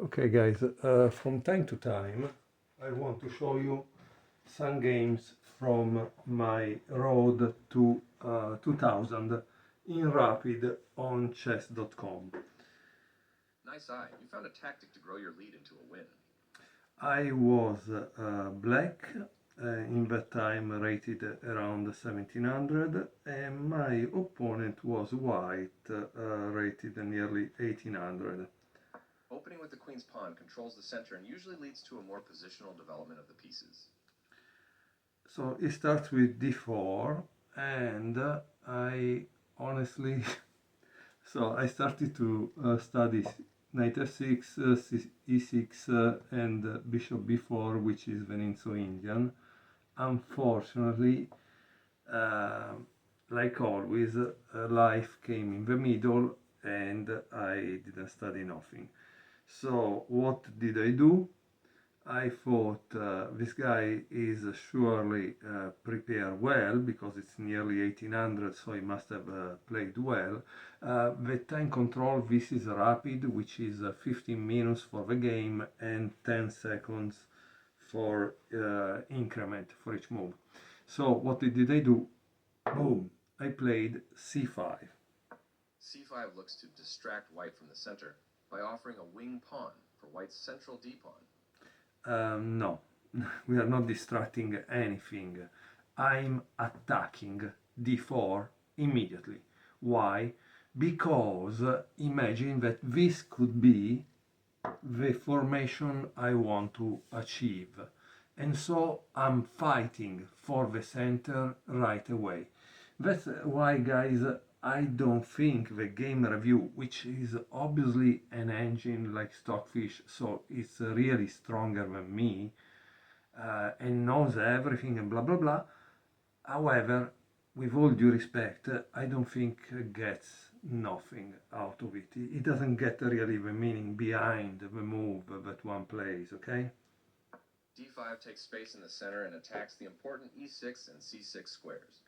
Okay guys, from time to time I want to show you some games from my road to 2000 in rapid on chess.com. Nice eye. You found a tactic to grow your lead into a win. I was black, in that time rated around 1700, and my opponent was white, rated nearly 1800. Opening with the queen's pawn controls the center and usually leads to a more positional development of the pieces. So it starts with d4, and I honestly, so I started to study knight f6, e6, and bishop b4, which is Venezuelan. Unfortunately, uh, like always, life came in the middle and I didn't study nothing. So what did I do? I thought this guy is surely prepared well because it's nearly 1800, so he must have played well. The time control, this is rapid, which is 15 minutes for the game and 10 seconds for increment for each move. So what did I do? Boom! I played c5. c5 looks to distract white from the center by offering a wing pawn for white's central d-pawn. No, we are not distracting anything. I'm attacking d4 immediately. Why? Because imagine that this could be the formation I want to achieve. And so I'm fighting for the center right away. That's why, guys, I don't think the game review, which is obviously an engine like Stockfish, so it's really stronger than me and knows everything and blah blah blah. However, with all due respect, I don't think gets nothing out of it. It doesn't get really the meaning behind the move that one plays, okay? d5 takes space in the center and attacks the important e6 and c6 squares.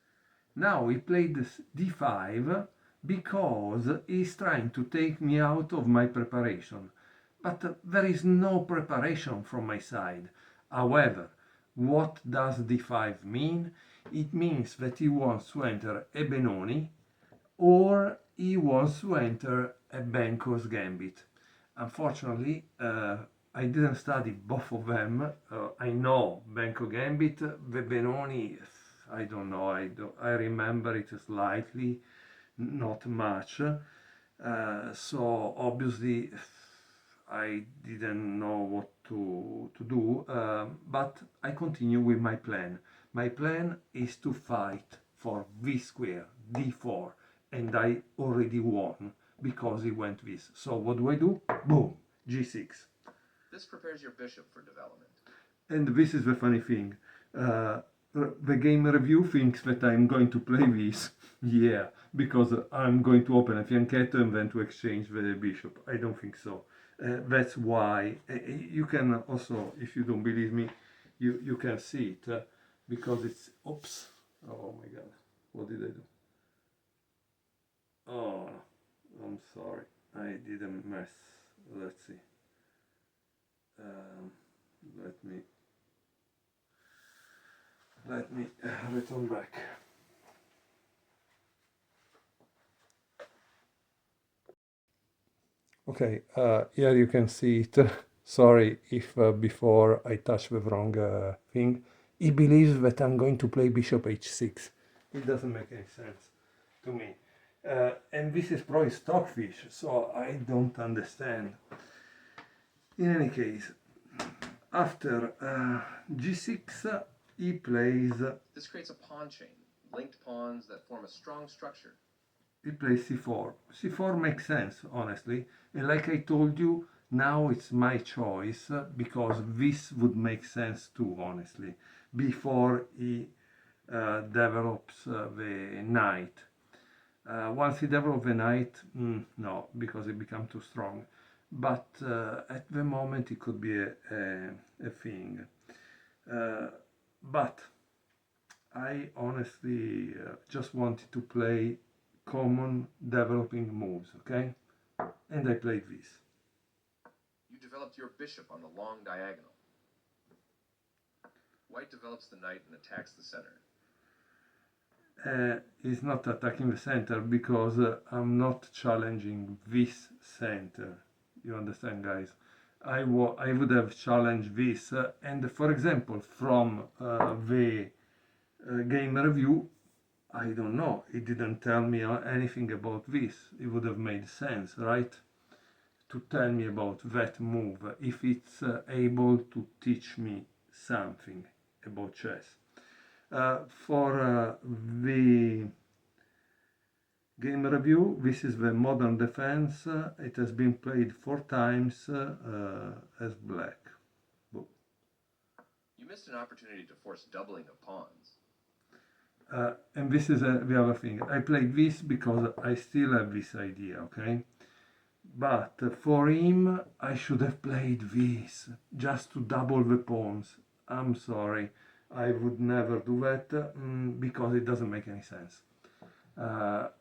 Now he played d5 because he's trying to take me out of my preparation. But there is no preparation from my side. However, what does d5 mean? It means that he wants to enter a Benoni or he wants to enter a Benko's Gambit. Unfortunately, I didn't study both of them. I know Benko Gambit, the Benoni, I don't know, I remember it slightly, not much. So obviously I didn't know what to do, but I continue with my plan. My plan is to fight for v square, d4, and I already won because he went this. So what do? Boom, g6. This prepares your bishop for development. And this is the funny thing. The game review thinks that I'm going to play this. Yeah, because I'm going to open a fianchetto and then to exchange the bishop. I don't think so. That's why you can also, if you don't believe me, you can see it because it's, oops, oh my god, what did I do? Oh, I'm sorry, I didn't mess. Let's see. Let me return back. Okay, here you can see it. Sorry if before I touched the wrong thing. He believes that I'm going to play bishop h6. It doesn't make any sense to me. And this is probably Stockfish, so I don't understand. In any case, after g6, he plays... This creates a pawn chain, linked pawns that form a strong structure. He plays c4. c4 makes sense, honestly. And like I told you, now it's my choice because this would make sense too, honestly, before he develops the knight. Once he develops the knight, no, because it becomes too strong. But at the moment it could be a thing. But I honestly just wanted to play common developing moves, okay? And I played this. You developed your bishop on the long diagonal. White develops the knight and attacks the center. Is not attacking the center because I'm not challenging this center. You understand, guys? I would have challenged this, and for example, from the game review, I don't know, it didn't tell me anything about this. It would have made sense, right? To tell me about that move if it's able to teach me something about chess. For the game review, this is the modern defense. It has been played 4 times as black. Boom. You missed an opportunity to force doubling of pawns. And this is the other thing. I played this because I still have this idea, okay? But for him, I should have played this just to double the pawns. I'm sorry. I would never do that because it doesn't make any sense.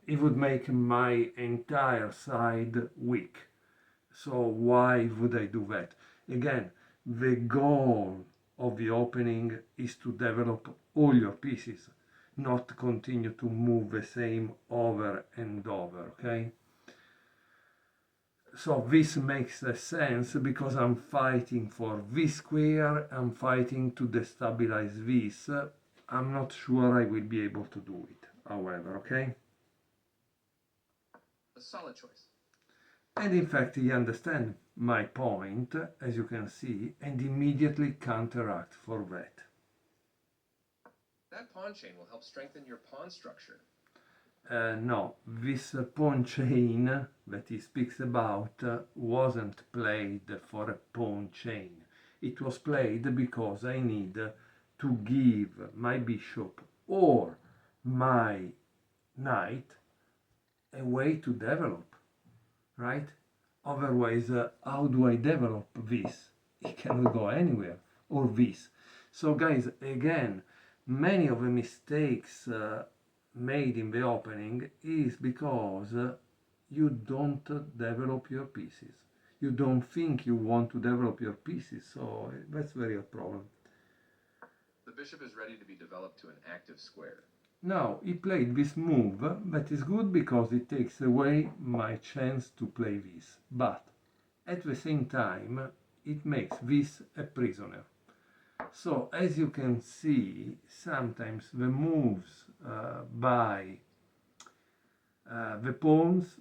It would make my entire side weak. So why would I do that? Again, the goal of the opening is to develop all your pieces, not continue to move the same over and over, okay? So this makes sense because I'm fighting for this square, I'm fighting to destabilize this. I'm not sure I will be able to do it, however, okay? A solid choice. And in fact, he understands my point, as you can see, and immediately counteract for that. That pawn chain will help strengthen your pawn structure. No, this pawn chain that he speaks about wasn't played for a pawn chain. It was played because I need to give my bishop or my knight a way to develop, right? Otherwise, how do I develop this? It cannot go anywhere, or this. So guys, again, many of the mistakes made in the opening is because you don't develop your pieces. You don't think you want to develop your pieces, so that's very a problem. The bishop is ready to be developed to an active square. Now, he played this move, that is good because it takes away my chance to play this, but at the same time, it makes this a prisoner. So, as you can see, sometimes the moves by the pawns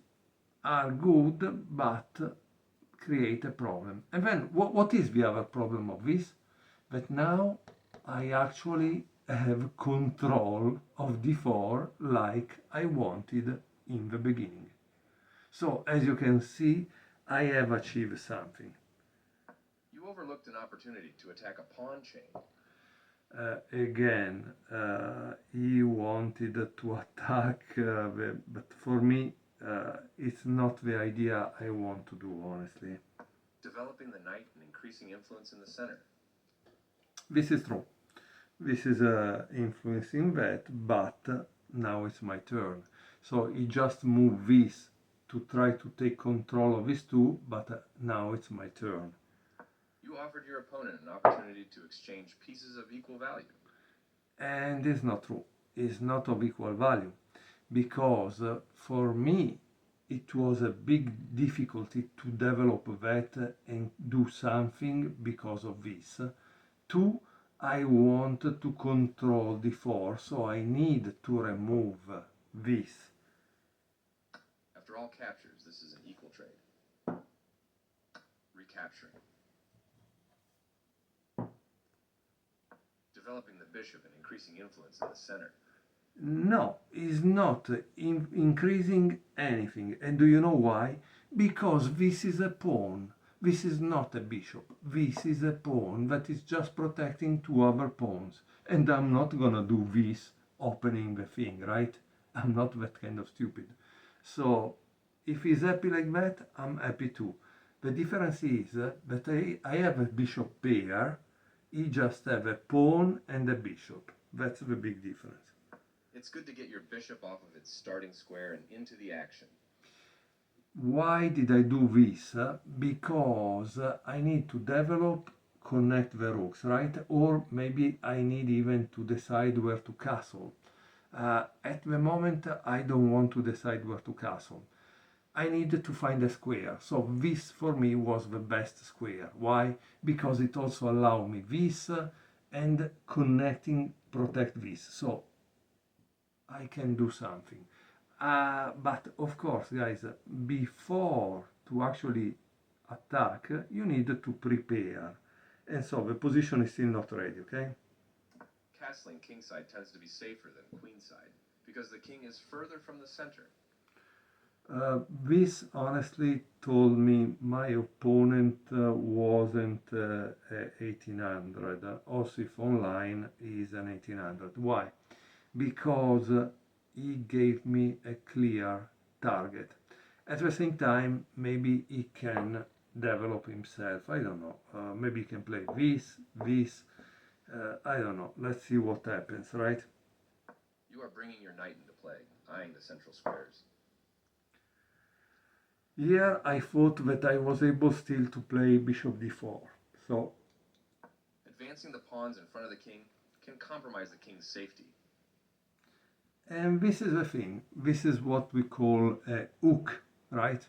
are good, but create a problem. And then, what is the other problem of this? That now I actually have control of d4 like I wanted in the beginning. So, as you can see, I have achieved something. You overlooked an opportunity to attack a pawn chain. Again, he wanted to attack, but for me, it's not the idea I want to do, honestly. Developing the knight and increasing influence in the center. This is true. This is influencing that, but now it's my turn. So he just moved this to try to take control of these two, but now it's my turn. You offered your opponent an opportunity to exchange pieces of equal value. And it's not true. It's not of equal value, because for me it was a big difficulty to develop that and do something because of this. Two, I want to control d4, so I need to remove this. After all captures, this is an equal trade. Recapturing. Developing the bishop and increasing influence in the center. No, it's not increasing anything. And do you know why? Because this is a pawn. This is not a bishop. This is a pawn that is just protecting 2 other pawns. And I'm not gonna do this opening the thing, right? I'm not that kind of stupid. So if he's happy like that, I'm happy too. The difference is that I have a bishop pair, he just have a pawn and a bishop. That's the big difference. It's good to get your bishop off of its starting square and into the action. Why did I do this? Because I need to develop, connect the rooks, right? Or maybe I need even to decide where to castle. At the moment, I don't want to decide where to castle. I needed to find a square. So this for me was the best square. Why? Because it also allowed me this and connecting protect this. So I can do something. But of course, guys, before to actually attack, you need to prepare. And so the position is still not ready, okay? Castling kingside tends to be safer than queenside because the king is further from the center. This honestly told me my opponent wasn't 1800. Also, if online is an 1800. Why? Because he gave me a clear target. At the same time, maybe he can develop himself. I don't know. Maybe he can play this. I don't know. Let's see what happens, right? You are bringing your knight into play, eyeing the central squares. Here I thought that I was able still to play bishop d4. So Advancing the pawns in front of the king can compromise the king's safety. and this is the thing. This is what we call a hook, right?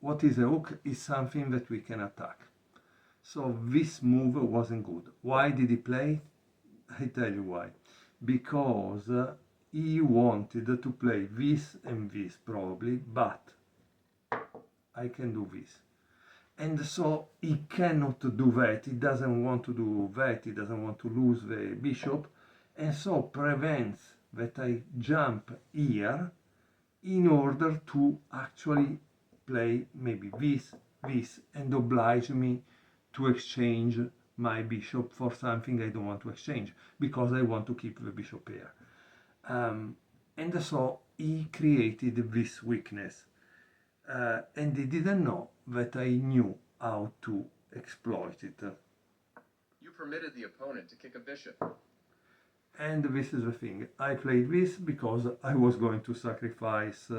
What is a hook is something that we can attack. So this move wasn't good. Why did he play? I tell you why. Because he wanted to play this and this probably, but I can do this. And so he cannot do that. He doesn't want to do that. He doesn't want to lose the bishop. And so prevents that I jump here in order to actually play maybe this, and oblige me to exchange my bishop for something I don't want to exchange because I want to keep the bishop here. And so he created this weakness. And he didn't know that I knew how to exploit it. You permitted the opponent to kick a bishop. And this is the thing. I played this because I was going to sacrifice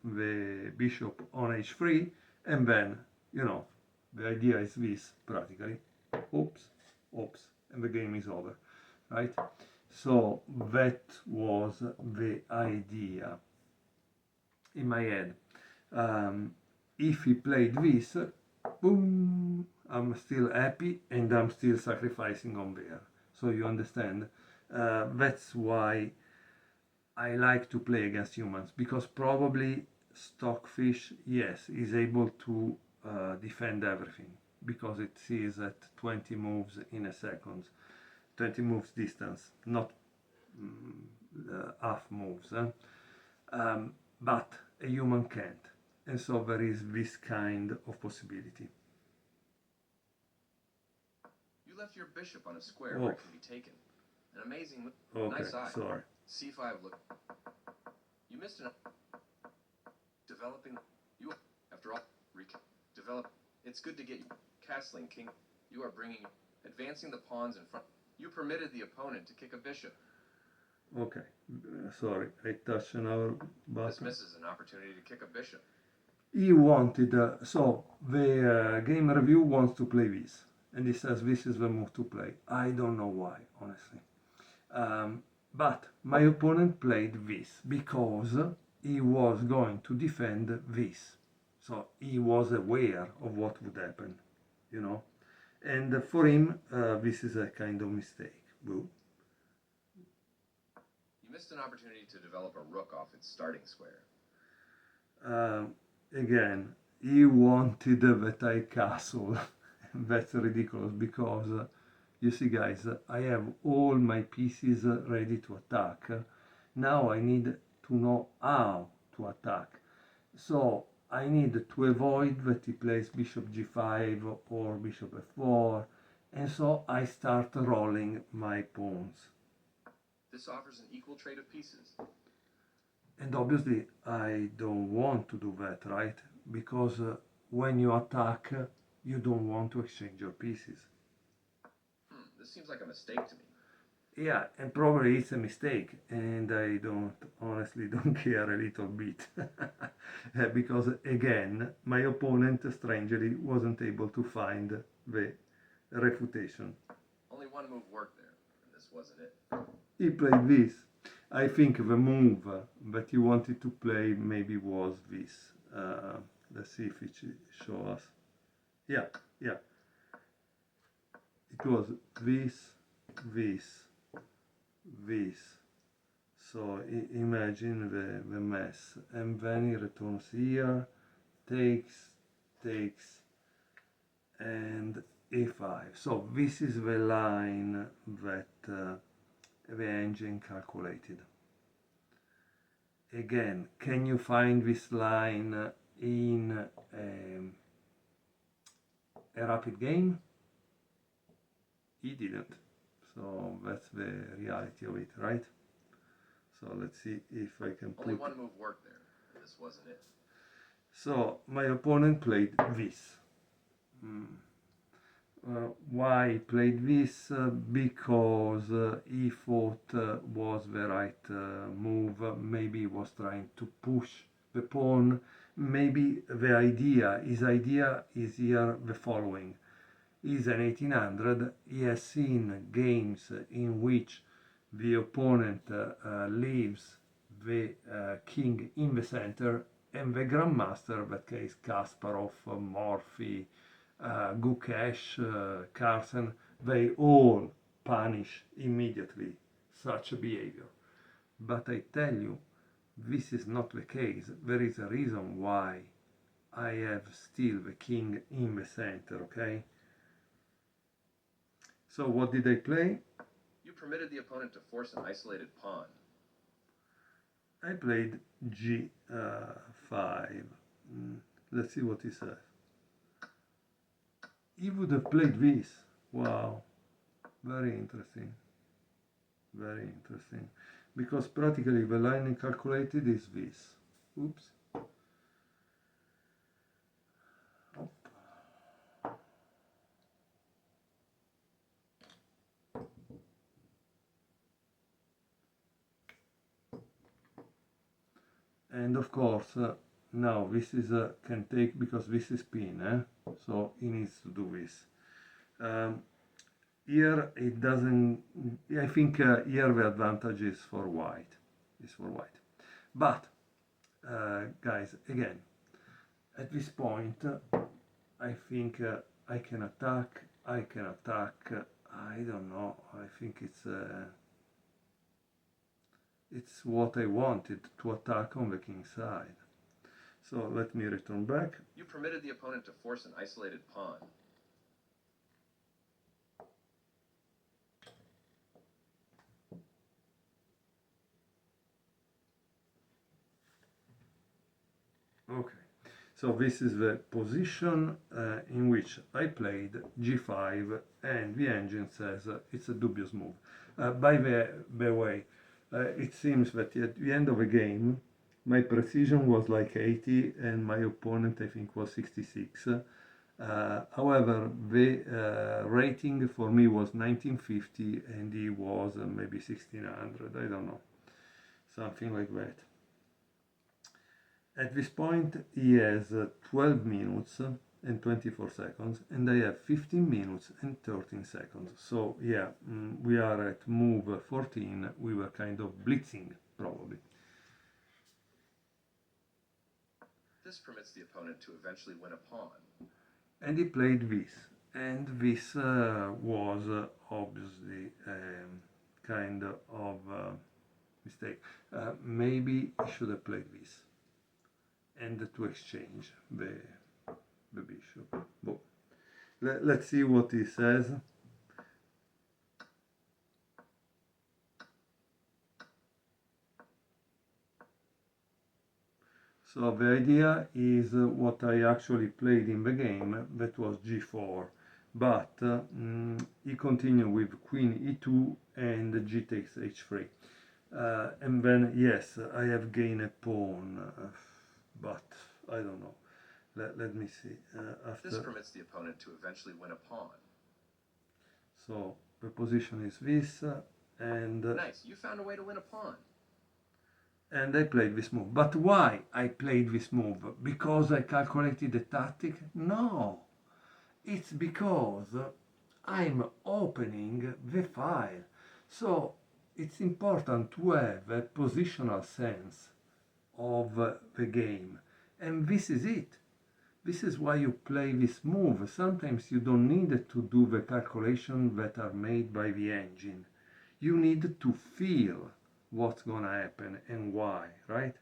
the bishop on h3, and then, the idea is this, practically. Oops, oops, and the game is over, right? So that was the idea in my head. If he played this, boom, I'm still happy and I'm still sacrificing on there. So you understand? That's why I like to play against humans, because probably Stockfish, yes, is able to defend everything because it sees at 20 moves in a second, 20 moves distance, not half moves. But a human can't. And so there is this kind of possibility. You left your bishop on a square where it can be taken. An amazing move. Okay, nice eye. sorry. C5 look. You missed an developing. You after all develop. It's good to get castling king. You are bringing advancing the pawns in front. You permitted the opponent to kick a bishop. Okay, sorry, I touched another button. This misses an opportunity to kick a bishop. He wanted, so the game review wants to play this, and he says this is the move to play. I don't know why, honestly. But my opponent played this because he was going to defend this. So he was aware of what would happen, And for him, this is a kind of mistake. Boo. You missed an opportunity to develop a rook off its starting square. Again, he wanted that I castle. That's ridiculous because, you see guys, I have all my pieces ready to attack. Now I need to know how to attack. So I need to avoid that he plays bishop g5 or bishop f4, and so I start rolling my pawns. This offers an equal trade of pieces. And obviously I don't want to do that, right? Because when you attack, you don't want to exchange your pieces. This seems like a mistake to me. Yeah, and probably it's a mistake, and I don't honestly don't care a little bit because again, my opponent strangely wasn't able to find the refutation. Only one move worked there, and this wasn't it. He played this. I think the move that you wanted to play maybe was this. Let's see if it shows us. Yeah, yeah. It was this, this, this. So imagine the mess. And then he returns here, takes, and a5. So this is the line that the engine calculated. Again, can you find this line in a rapid game? He didn't. So that's the reality of it, right? So let's see if I can put... Only one move worked there, and this wasn't it. So my opponent played this. Why he played this? Because he thought was the right move. Maybe he was trying to push the pawn. Maybe his idea is here the following. He's an 1800. He has seen games in which the opponent leaves the king in the center, and the grandmaster, that case Kasparov, Morphy, Gukesh, Carlsen, they all punish immediately such a behavior. But I tell you, this is not the case. There is a reason why I have still the king in the center, okay? So what did I play? You permitted the opponent to force an isolated pawn. I played g5. Let's see what he says. He would have played this. Wow, very interesting. Very interesting. Because practically the line calculated is this. Oops. And of course, now this is can take, because this is pin, so he needs to do this. Here it doesn't. I think here the advantage is for white. But guys, again, at this point, I think I can attack. I don't know. I think it's what I wanted, to attack on the king side. So let me return back. You permitted the opponent to force an isolated pawn. Okay, so this is the position in which I played g5, and the engine says it's a dubious move. By the way, it seems that at the end of the game, my precision was like 80 and my opponent, I think, was 66. However, the rating for me was 1950 and he was maybe 1600, I don't know, something like that. At this point, he has 12 minutes and 24 seconds, and I have 15 minutes and 13 seconds. So yeah, we are at move 14. We were kind of blitzing, probably. This permits the opponent to eventually win a pawn. And he played this, and this was obviously kind of mistake. Maybe he should have played this, and to exchange the bishop. But let's see what he says. So the idea is what I actually played in the game, that was g4. But he continued with queen e2 and g takes h3. And then, yes, I have gained a pawn, but I don't know. Let me see. This permits the opponent to eventually win a pawn. So the position is this, And Nice, you found a way to win a pawn. and I played this move. But why I played this move? Because I calculated the tactic? No, it's because I'm opening the file. So it's important to have a positional sense of the game. And this is it. This is why you play this move. Sometimes you don't need to do the calculations that are made by the engine. You need to feel what's going to happen and why, right?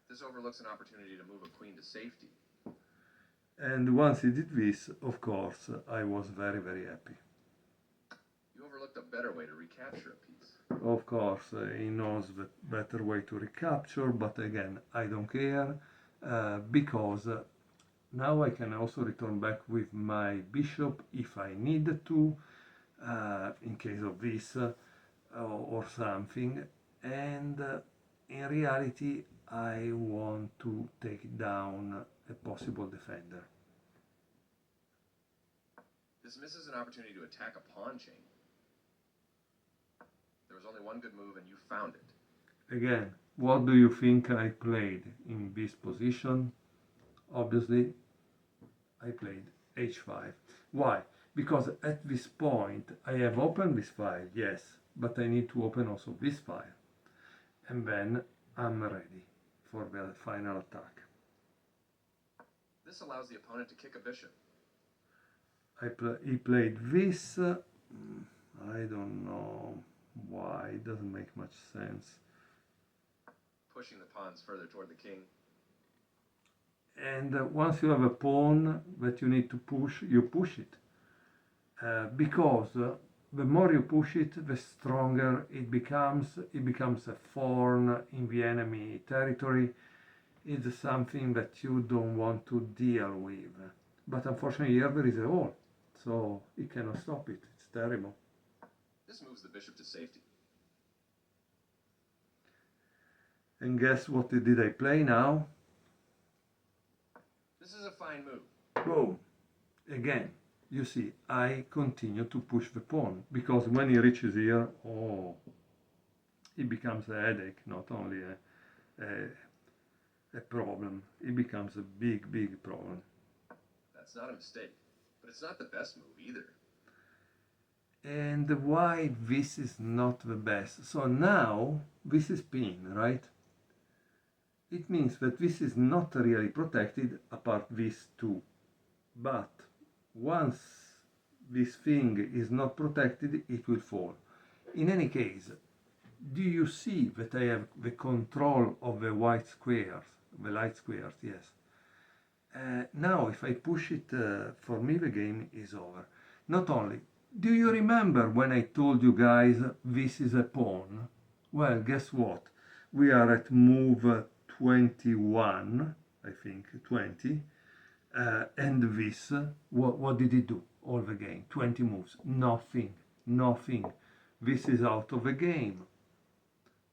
This overlooks an opportunity to move a queen to safety. And once he did this, of course, I was very, very happy. You overlooked a better way to recapture a piece. Of course, he knows the better way to recapture, but again, I don't care because now I can also return back with my bishop if I need to, in case of this or something. And in reality, I want to take down a possible defender. This misses an opportunity to attack a pawn chain. There was only one good move and you found it. Again, what do you think I played in this position? Obviously, I played h5. Why? Because at this point I have opened this file, yes, but I need to open also this file. And then I'm ready for the final attack. This allows the opponent to kick a bishop. He played this. I don't know why. It doesn't make much sense. Pushing the pawns further toward the king. And once you have a pawn that you need to push, you push it. Because the more you push it, the stronger it becomes. It becomes a thorn in the enemy territory. It's something that you don't want to deal with. But unfortunately here there is a hole, so he cannot stop it. It's terrible. This moves the bishop to safety. And guess what did I play now? This is a fine move. Boom! Again, you see, I continue to push the pawn, because when he reaches here, oh, it becomes a headache, not only a problem. It becomes a big, big problem. That's not a mistake, but it's not the best move either. And why this is not the best? So now, this is pin, right? It means that this is not really protected apart these two. But once this thing is not protected, it will fall. In any case, do you see that I have the control of the white squares, the light squares, yes. Now if I push it, for me the game is over. Not only, do you remember when I told you guys this is a pawn? Well, guess what? We are at move 21, I think, 20. And this, what did he do all the game? 20 moves, nothing, nothing. This is out of the game.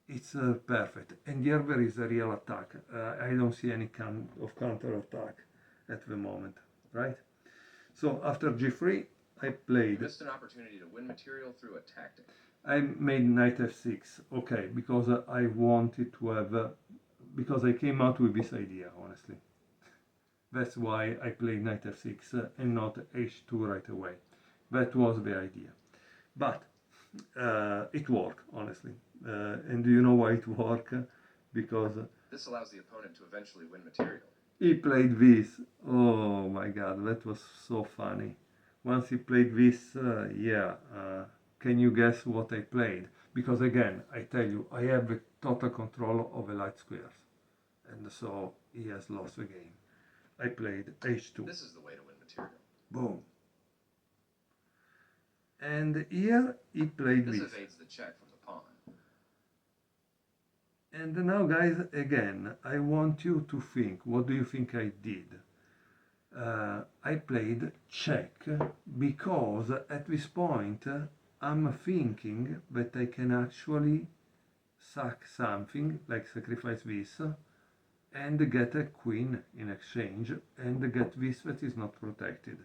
It's perfect. And here there is a real attack. I don't see any kind of counter attack at the moment, right? So after g3, I You played. missed an opportunity to win material through a tactic. I made knight f6, okay, because I wanted to have, because I came out with this idea, honestly. That's why I played knight f6 and not h2 right away. That was the idea. But it worked, honestly. And do you know why it worked? Because This allows the opponent to eventually win material. he played this. Oh my god, that was so funny. Once he played this, can you guess what I played? Because again, I tell you, I have the total control of the light squares. And so he has lost the game. I played h2. This is the way to win material. Boom. And here he played This this. evades the check from the pawn. And now, guys, again, I want you to think, what do you think I did? I played check because at this point I'm thinking that I can actually sack something, like sacrifice this, and get a queen in exchange, and get this that is not protected.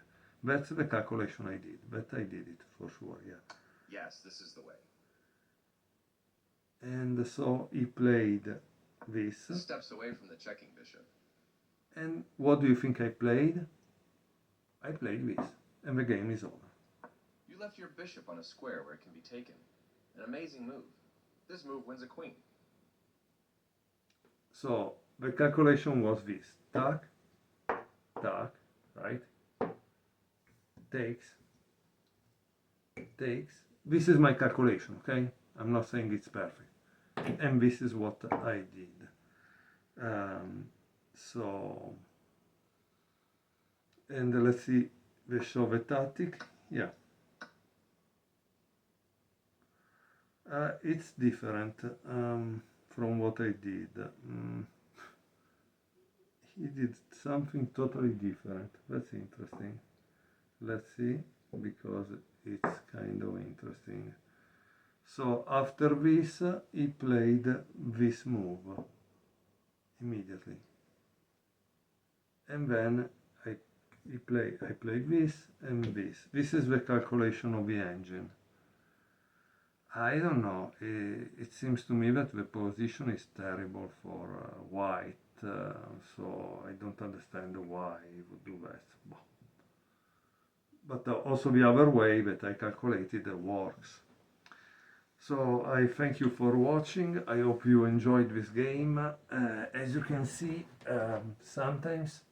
That's the calculation I did, but I did it for sure, yeah. Yes, this is the way. And so he played this. Steps away from the checking bishop. And what do you think I played? I played this, and the game is over. You left your bishop on a square where it can be taken. An amazing move. This move wins a queen. So the calculation was this. Tack, tack, right? Takes, takes. This is my calculation, okay? I'm not saying it's perfect. And this is what I did. So, and let's see the shove tactic. Yeah. It's different from what I did. He did something totally different. That's interesting. Let's see, because it's kind of interesting. So after this, he played this move immediately, and then I played this and this. This is the calculation of the engine. I don't know. It seems to me that the position is terrible for white, so I don't understand why he would do that. But also the other way that I calculated works. So I thank you for watching. I hope you enjoyed this game. As you can see, sometimes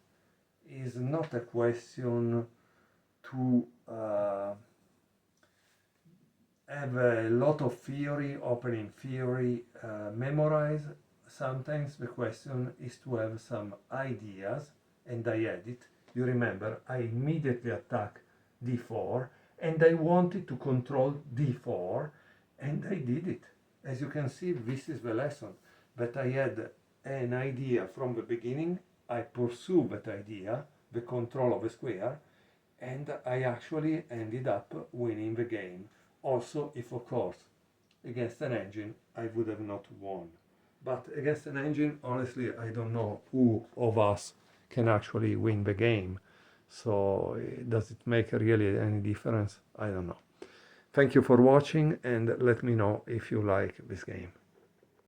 it's not a question to have a lot of theory, opening theory, memorize. Sometimes the question is to have some ideas, and I had it. You remember, I immediately attack d4, and I wanted to control d4, and I did it. As you can see, this is the lesson. But I had an idea from the beginning, I pursue that idea, the control of a square, and I actually ended up winning the game. Also, if of course, against an engine, I would have not won. But against an engine, honestly, I don't know who of us can actually win the game. So does it make really any difference? I don't know. Thank you for watching, and let me know if you like this game.